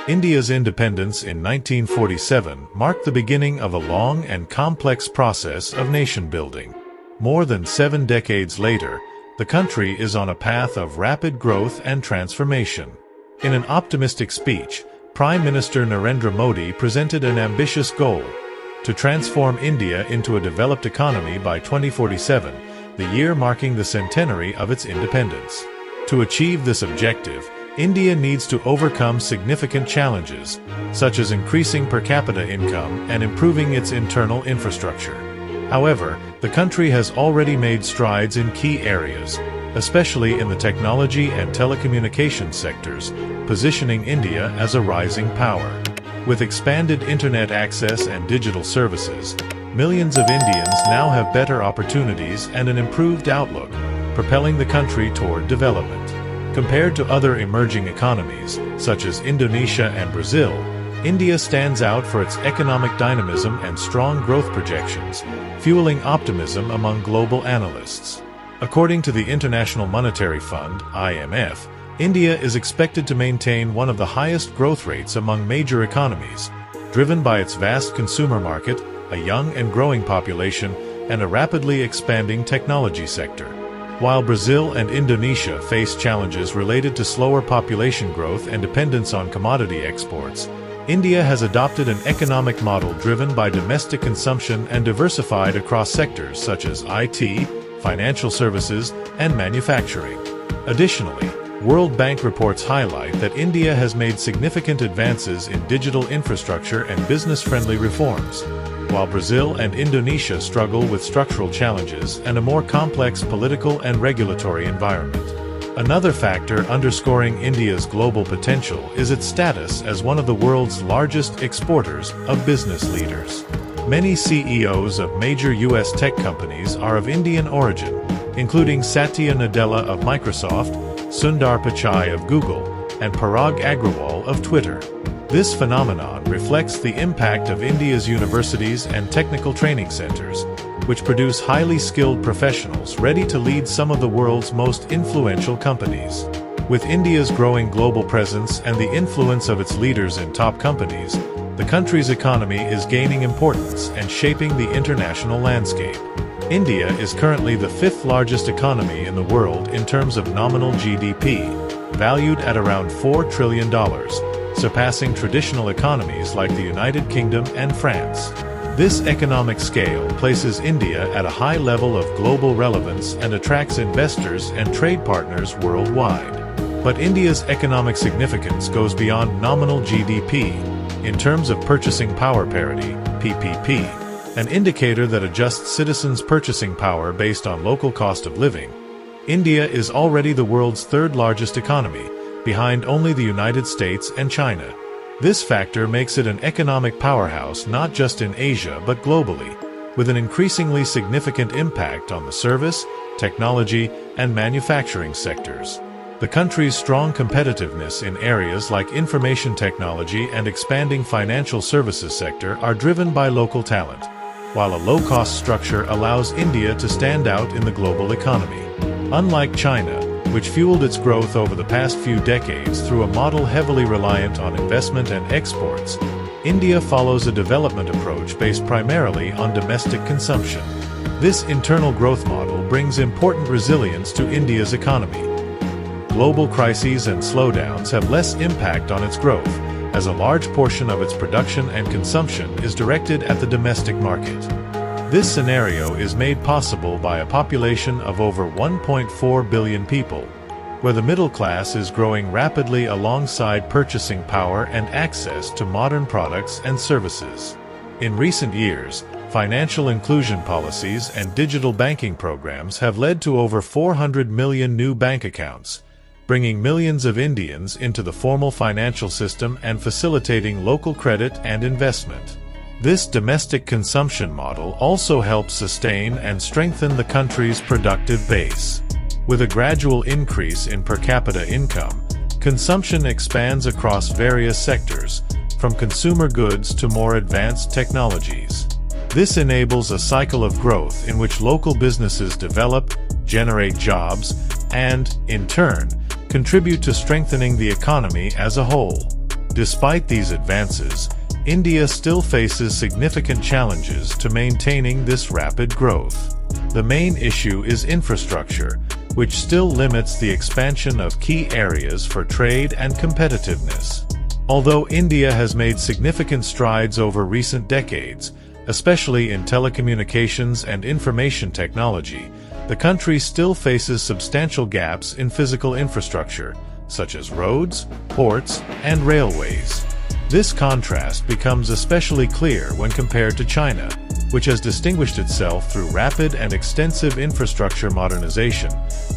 India's independence in 1947 marked the beginning of a long and complex process of nation-building. More than 7 decades later, the country is on a path of rapid growth and transformation. In an optimistic speech, Prime Minister Narendra Modi presented an ambitious goal: to transform India into a developed economy by 2047, the year marking the centenary of its independence. To achieve this objective, India needs to overcome significant challenges, such as increasing per capita income and improving its internal infrastructure. However, the country has already made strides in key areas, especially in the technology and telecommunications sectors, positioning India as a rising power. With expanded internet access and digital services, millions of Indians now have better opportunities and an improved outlook, propelling the country toward development. Compared to other emerging economies, such as Indonesia and Brazil, India stands out for its economic dynamism and strong growth projections, fueling optimism among global analysts. According to the International Monetary Fund, IMF, India is expected to maintain one of the highest growth rates among major economies, driven by its vast consumer market, a young and growing population, and a rapidly expanding technology sector. While Brazil and Indonesia face challenges related to slower population growth and dependence on commodity exports, India has adopted an economic model driven by domestic consumption and diversified across sectors such as IT, financial services, and manufacturing. Additionally, World Bank reports highlight that India has made significant advances in digital infrastructure and business-friendly reforms, while Brazil and Indonesia struggle with structural challenges and a more complex political and regulatory environment. Another factor underscoring India's global potential is its status as one of the world's largest exporters of business leaders. Many CEOs of major U.S. tech companies are of Indian origin, including Satya Nadella of Microsoft, Sundar Pichai of Google, and Parag Agrawal of Twitter. This phenomenon reflects the impact of India's universities and technical training centers, which produce highly skilled professionals ready to lead some of the world's most influential companies. With India's growing global presence and the influence of its leaders in top companies, the country's economy is gaining importance and shaping the international landscape. India is currently the 5th largest economy in the world in terms of nominal GDP, valued at around $4 trillion. Surpassing traditional economies like the United Kingdom and France. This economic scale places India at a high level of global relevance and attracts investors and trade partners worldwide. But India's economic significance goes beyond nominal GDP. In terms of purchasing power parity, PPP, an indicator that adjusts citizens' purchasing power based on local cost of living, India is already the world's 3rd largest economy, behind only the United States and China. This factor makes it an economic powerhouse not just in Asia but globally, with an increasingly significant impact on the service, technology, and manufacturing sectors. The country's strong competitiveness in areas like information technology and expanding financial services sector are driven by local talent, while a low-cost structure allows India to stand out in the global economy. Unlike China, which fueled its growth over the past few decades through a model heavily reliant on investment and exports, India follows a development approach based primarily on domestic consumption. This internal growth model brings important resilience to India's economy. Global crises and slowdowns have less impact on its growth, as a large portion of its production and consumption is directed at the domestic market. This scenario is made possible by a population of over 1.4 billion people, where the middle class is growing rapidly alongside purchasing power and access to modern products and services. In recent years, financial inclusion policies and digital banking programs have led to over 400 million new bank accounts, bringing millions of Indians into the formal financial system and facilitating local credit and investment. This domestic consumption model also helps sustain and strengthen the country's productive base. With a gradual increase in per capita income, consumption expands across various sectors, from consumer goods to more advanced technologies. This enables a cycle of growth in which local businesses develop, generate jobs, and, in turn, contribute to strengthening the economy as a whole. Despite these advances, India still faces significant challenges to maintaining this rapid growth. The main issue is infrastructure, which still limits the expansion of key areas for trade and competitiveness. Although India has made significant strides over recent decades, especially in telecommunications and information technology, the country still faces substantial gaps in physical infrastructure, such as roads, ports, and railways. This contrast becomes especially clear when compared to China, which has distinguished itself through rapid and extensive infrastructure modernization,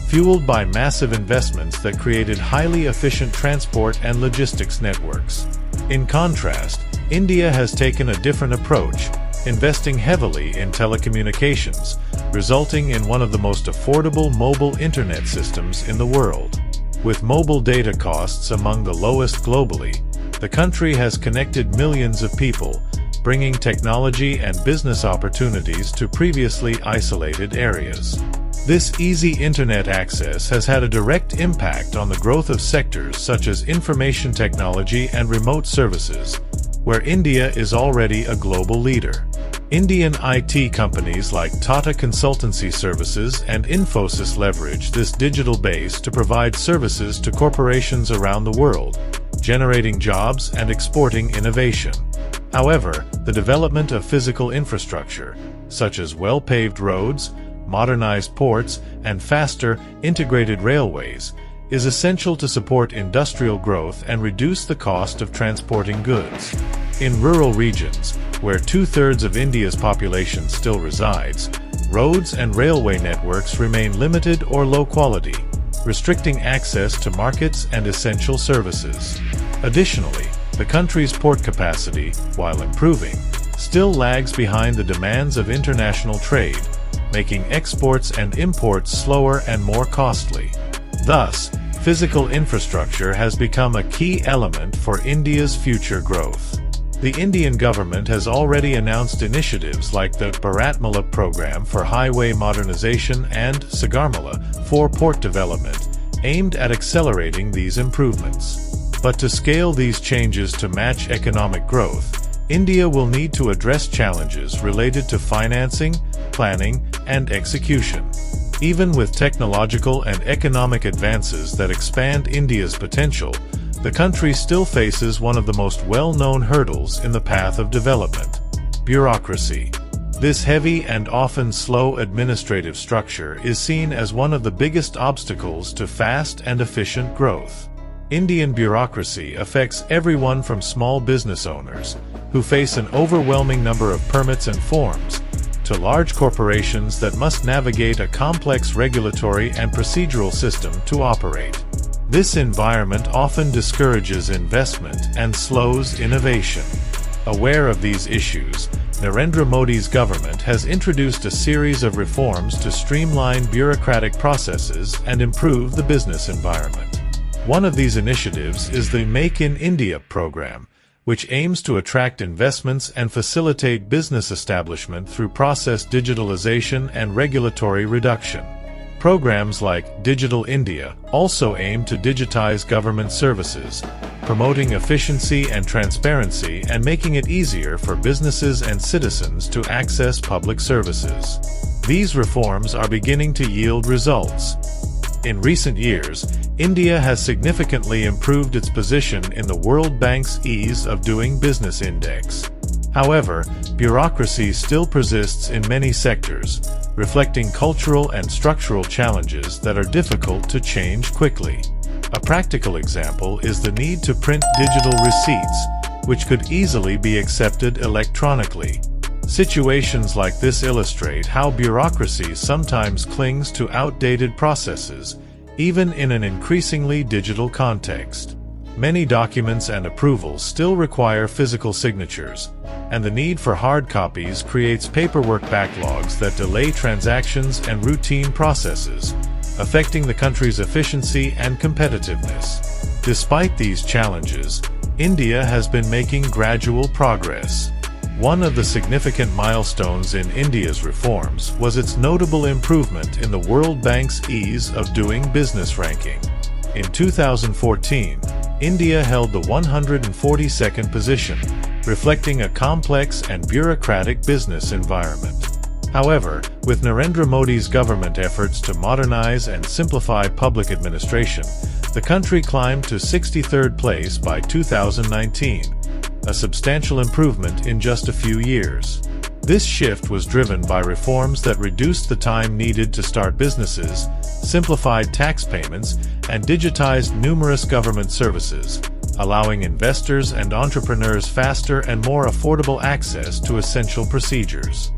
fueled by massive investments that created highly efficient transport and logistics networks. In contrast, India has taken a different approach, investing heavily in telecommunications, resulting in one of the most affordable mobile internet systems in the world. With mobile data costs among the lowest globally, the country has connected millions of people, bringing technology and business opportunities to previously isolated areas. This easy internet access has had a direct impact on the growth of sectors such as information technology and remote services, where India is already a global leader. Indian IT companies like Tata Consultancy Services and Infosys leverage this digital base to provide services to corporations around the world, generating jobs and exporting innovation. However, the development of physical infrastructure, such as well-paved roads, modernized ports, and faster, integrated railways, is essential to support industrial growth and reduce the cost of transporting goods. In rural regions, where two-thirds of India's population still resides, roads and railway networks remain limited or low quality, restricting access to markets and essential services. Additionally, the country's port capacity, while improving, still lags behind the demands of international trade, making exports and imports slower and more costly. Thus, physical infrastructure has become a key element for India's future growth. The Indian government has already announced initiatives like the Bharatmala program for highway modernization and Sagarmala for port development, aimed at accelerating these improvements. But to scale these changes to match economic growth, India will need to address challenges related to financing, planning, and execution. Even with technological and economic advances that expand India's potential, the country still faces one of the most well-known hurdles in the path of development: bureaucracy. This heavy and often slow administrative structure is seen as one of the biggest obstacles to fast and efficient growth. Indian bureaucracy affects everyone from small business owners, who face an overwhelming number of permits and forms, to large corporations that must navigate a complex regulatory and procedural system to operate. This environment often discourages investment and slows innovation. Aware of these issues, Narendra Modi's government has introduced a series of reforms to streamline bureaucratic processes and improve the business environment. One of these initiatives is the Make in India program, which aims to attract investments and facilitate business establishment through process digitalization and regulatory reduction. Programs like Digital India also aim to digitize government services, promoting efficiency and transparency and making it easier for businesses and citizens to access public services. These reforms are beginning to yield results. In recent years, India has significantly improved its position in the World Bank's Ease of Doing Business Index. However, bureaucracy still persists in many sectors, reflecting cultural and structural challenges that are difficult to change quickly. A practical example is the need to print digital receipts, which could easily be accepted electronically. Situations like this illustrate how bureaucracy sometimes clings to outdated processes, even in an increasingly digital context. Many documents and approvals still require physical signatures, and the need for hard copies creates paperwork backlogs that delay transactions and routine processes, affecting the country's efficiency and competitiveness. Despite these challenges, India has been making gradual progress. One of the significant milestones in India's reforms was its notable improvement in the World Bank's Ease of Doing Business ranking. In 2014, India held the 142nd position, reflecting a complex and bureaucratic business environment. However, with Narendra Modi's government efforts to modernize and simplify public administration, the country climbed to 63rd place by 2019, a substantial improvement in just a few years. This shift was driven by reforms that reduced the time needed to start businesses, simplified tax payments, and digitized numerous government services, allowing investors and entrepreneurs faster and more affordable access to essential procedures.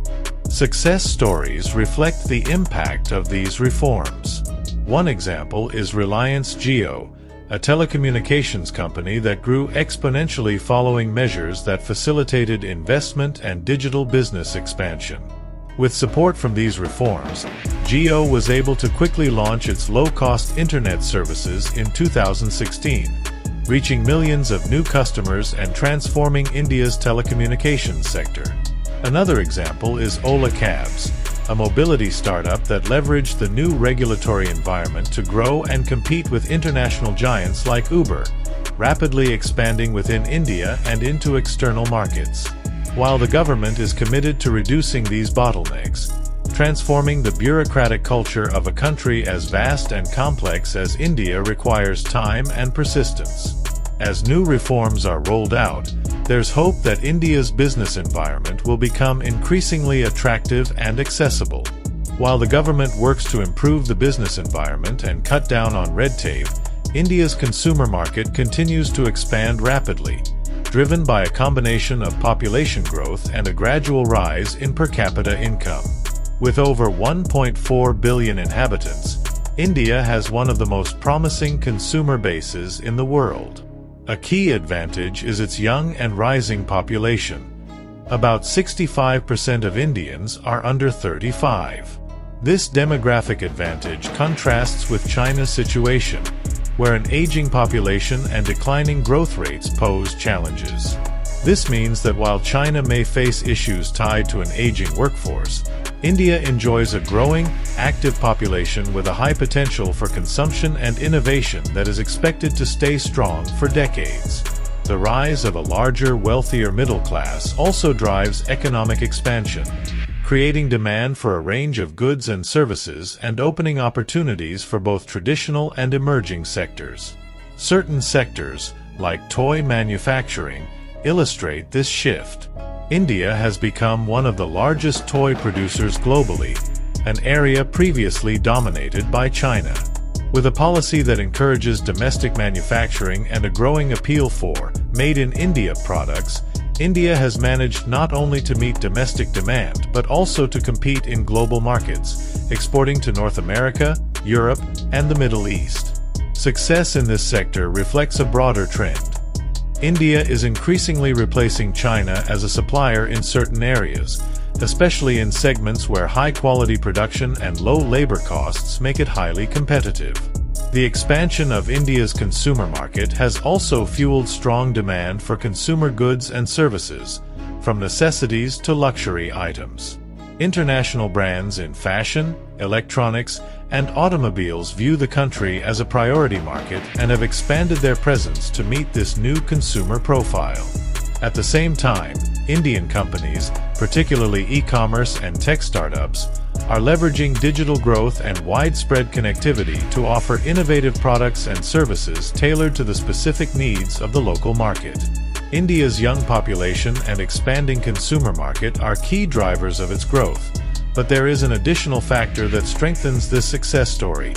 Success stories reflect the impact of these reforms. One example is Reliance Jio, a telecommunications company that grew exponentially following measures that facilitated investment and digital business expansion. With support from these reforms, Jio was able to quickly launch its low-cost internet services in 2016, reaching millions of new customers and transforming India's telecommunications sector. Another example is Ola Cabs, a mobility startup that leveraged the new regulatory environment to grow and compete with international giants like Uber, rapidly expanding within India and into external markets. While the government is committed to reducing these bottlenecks, transforming the bureaucratic culture of a country as vast and complex as India requires time and persistence. As new reforms are rolled out, there's hope that India's business environment will become increasingly attractive and accessible. While the government works to improve the business environment and cut down on red tape, India's consumer market continues to expand rapidly, driven by a combination of population growth and a gradual rise in per capita income. With over 1.4 billion inhabitants, India has one of the most promising consumer bases in the world. A key advantage is its young and rising population. About 65% of Indians are under 35. This demographic advantage contrasts with China's situation, where an aging population and declining growth rates pose challenges. This means that while China may face issues tied to an aging workforce, India enjoys a growing, active population with a high potential for consumption and innovation that is expected to stay strong for decades. The rise of a larger, wealthier middle class also drives economic expansion, creating demand for a range of goods and services and opening opportunities for both traditional and emerging sectors. Certain sectors, like toy manufacturing, illustrate this shift. India has become one of the largest toy producers globally, an area previously dominated by China. With a policy that encourages domestic manufacturing and a growing appeal for Made in India products, India has managed not only to meet domestic demand but also to compete in global markets, exporting to North America, Europe, and the Middle East. Success in this sector reflects a broader trend. India is increasingly replacing China as a supplier in certain areas, especially in segments where high-quality production and low labor costs make it highly competitive. The expansion of India's consumer market has also fueled strong demand for consumer goods and services, from necessities to luxury items. International brands in fashion, electronics, and automobiles view the country as a priority market and have expanded their presence to meet this new consumer profile. At the same time, Indian companies, particularly e-commerce and tech startups, are leveraging digital growth and widespread connectivity to offer innovative products and services tailored to the specific needs of the local market. India's young population and expanding consumer market are key drivers of its growth, but there is an additional factor that strengthens this success story: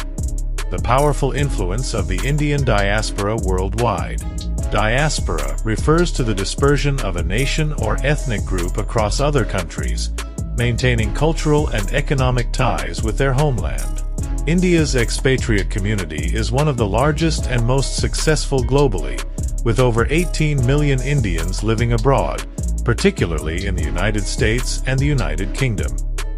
the powerful influence of the Indian diaspora worldwide. Diaspora refers to the dispersion of a nation or ethnic group across other countries, maintaining cultural and economic ties with their homeland. India's expatriate community is one of the largest and most successful globally, with over 18 million Indians living abroad, particularly in the United States and the United Kingdom.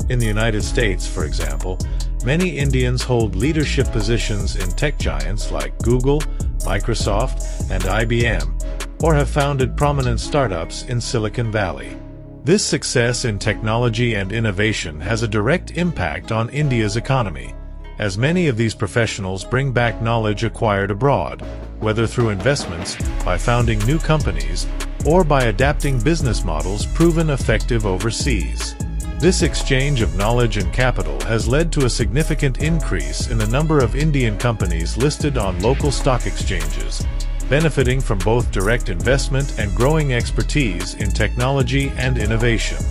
In the United States, for example, many Indians hold leadership positions in tech giants like Google, Microsoft, and IBM, or have founded prominent startups in Silicon Valley. This success in technology and innovation has a direct impact on India's economy, as many of these professionals bring back knowledge acquired abroad, whether through investments, by founding new companies, or by adapting business models proven effective overseas. This exchange of knowledge and capital has led to a significant increase in the number of Indian companies listed on local stock exchanges, benefiting from both direct investment and growing expertise in technology and innovation.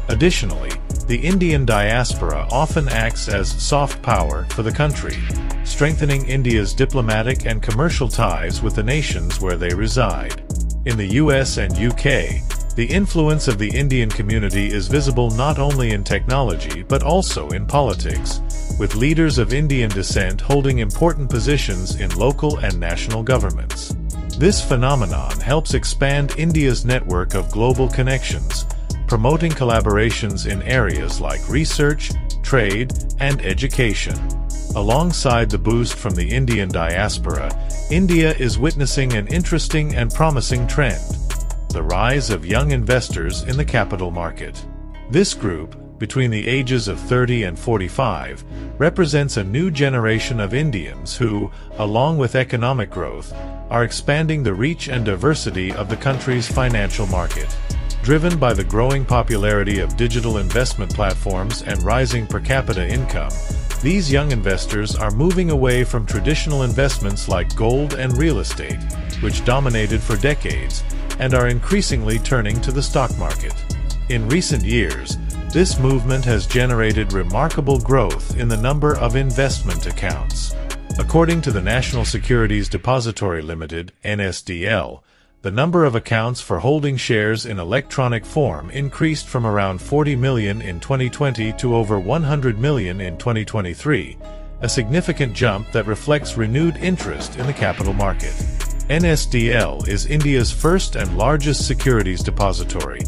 Additionally, the Indian diaspora often acts as soft power for the country, strengthening India's diplomatic and commercial ties with the nations where they reside. In the US and UK, the influence of the Indian community is visible not only in technology but also in politics, with leaders of Indian descent holding important positions in local and national governments. This phenomenon helps expand India's network of global connections, promoting collaborations in areas like research, trade, and education. Alongside the boost from the Indian diaspora, India is witnessing an interesting and promising trend: the rise of young investors in the capital market. This group, between the ages of 30 and 45, represents a new generation of Indians who, along with economic growth, are expanding the reach and diversity of the country's financial market. Driven by the growing popularity of digital investment platforms and rising per capita income, these young investors are moving away from traditional investments like gold and real estate, which dominated for decades, and are increasingly turning to the stock market. In recent years, this movement has generated remarkable growth in the number of investment accounts. According to the National Securities Depository Limited (NSDL), the number of accounts for holding shares in electronic form increased from around 40 million in 2020 to over 100 million in 2023, a significant jump that reflects renewed interest in the capital market. NSDL is India's first and largest securities depository,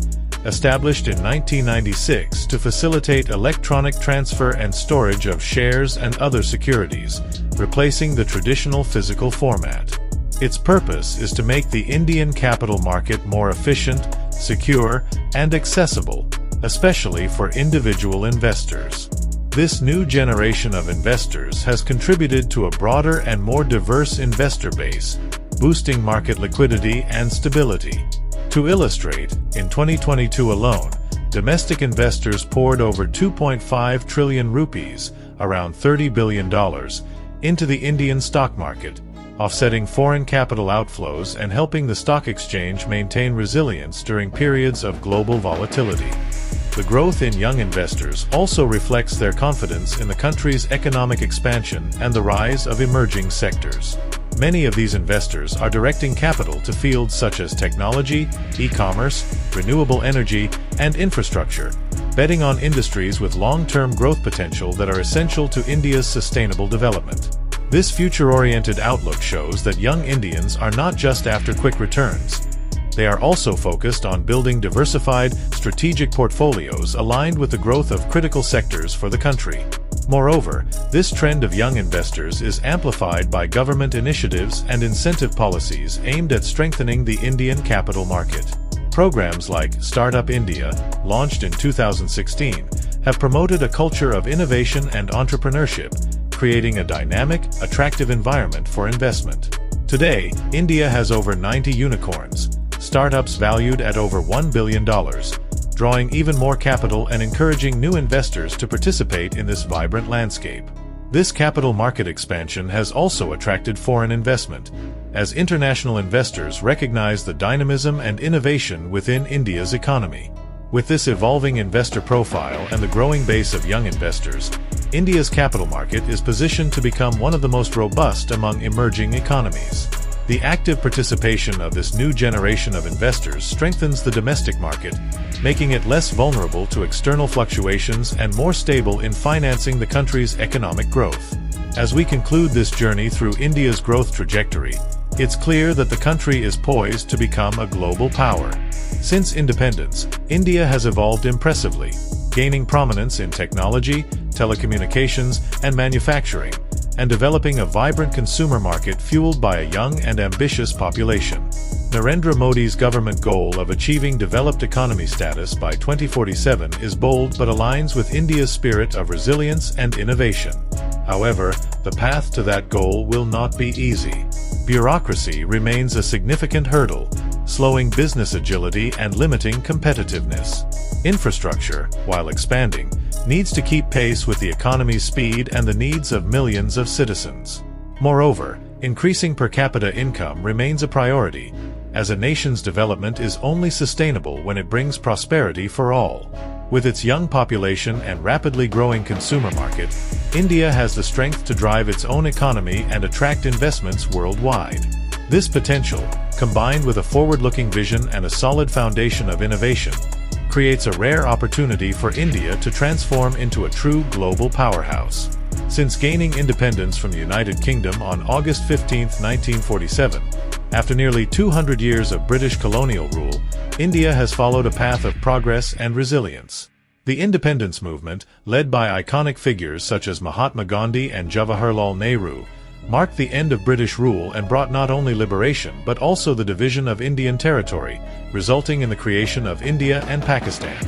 established in 1996 to facilitate electronic transfer and storage of shares and other securities, replacing the traditional physical format. Its purpose is to make the Indian capital market more efficient, secure, and accessible, especially for individual investors. This new generation of investors has contributed to a broader and more diverse investor base, boosting market liquidity and stability. To illustrate, in 2022 alone, domestic investors poured over 2.5 trillion rupees, around $30 billion, into the Indian stock market, offsetting foreign capital outflows and helping the stock exchange maintain resilience during periods of global volatility. The growth in young investors also reflects their confidence in the country's economic expansion and the rise of emerging sectors. Many of these investors are directing capital to fields such as technology, e-commerce, renewable energy, and infrastructure, betting on industries with long-term growth potential that are essential to India's sustainable development. This future-oriented outlook shows that young Indians are not just after quick returns. They are also focused on building diversified, strategic portfolios aligned with the growth of critical sectors for the country. Moreover, this trend of young investors is amplified by government initiatives and incentive policies aimed at strengthening the Indian capital market. Programs like Startup India, launched in 2016, have promoted a culture of innovation and entrepreneurship, creating a dynamic, attractive environment for investment. Today, India has over 90 unicorns, startups valued at over $1 billion, drawing even more capital and encouraging new investors to participate in this vibrant landscape. This capital market expansion has also attracted foreign investment, as international investors recognize the dynamism and innovation within India's economy. With this evolving investor profile and the growing base of young investors, India's capital market is positioned to become one of the most robust among emerging economies. The active participation of this new generation of investors strengthens the domestic market, making it less vulnerable to external fluctuations and more stable in financing the country's economic growth. As we conclude this journey through India's growth trajectory, it's clear that the country is poised to become a global power. Since independence, India has evolved impressively, gaining prominence in technology, telecommunications, and manufacturing, and developing a vibrant consumer market fueled by a young and ambitious population. Narendra Modi's government goal of achieving developed economy status by 2047 is bold but aligns with India's spirit of resilience and innovation. However, the path to that goal will not be easy. Bureaucracy remains a significant hurdle, slowing business agility and limiting competitiveness. Infrastructure, while expanding, needs to keep pace with the economy's speed and the needs of millions of citizens. Moreover, increasing per capita income remains a priority, as a nation's development is only sustainable when it brings prosperity for all. With its young population and rapidly growing consumer market, India has the strength to drive its own economy and attract investments worldwide. This potential, combined with a forward-looking vision and a solid foundation of innovation, creates a rare opportunity for India to transform into a true global powerhouse. Since gaining independence from the United Kingdom on August 15, 1947, after nearly 200 years of British colonial rule, India has followed a path of progress and resilience. The independence movement, led by iconic figures such as Mahatma Gandhi and Jawaharlal Nehru, marked the end of British rule and brought not only liberation but also the division of Indian territory, resulting in the creation of India and Pakistan.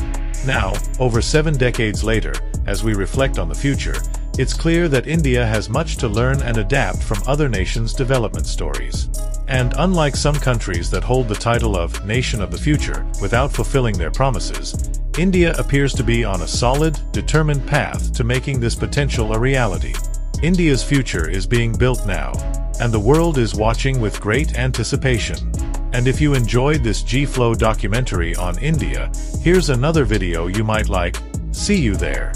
Now, over 7 decades later, as we reflect on the future, it's clear that India has much to learn and adapt from other nations' development stories. And unlike some countries that hold the title of Nation of the Future without fulfilling their promises, India appears to be on a solid, determined path to making this potential a reality. India's future is being built now, and the world is watching with great anticipation. And if you enjoyed this GlobalFlow documentary on India, here's another video you might like. See you there.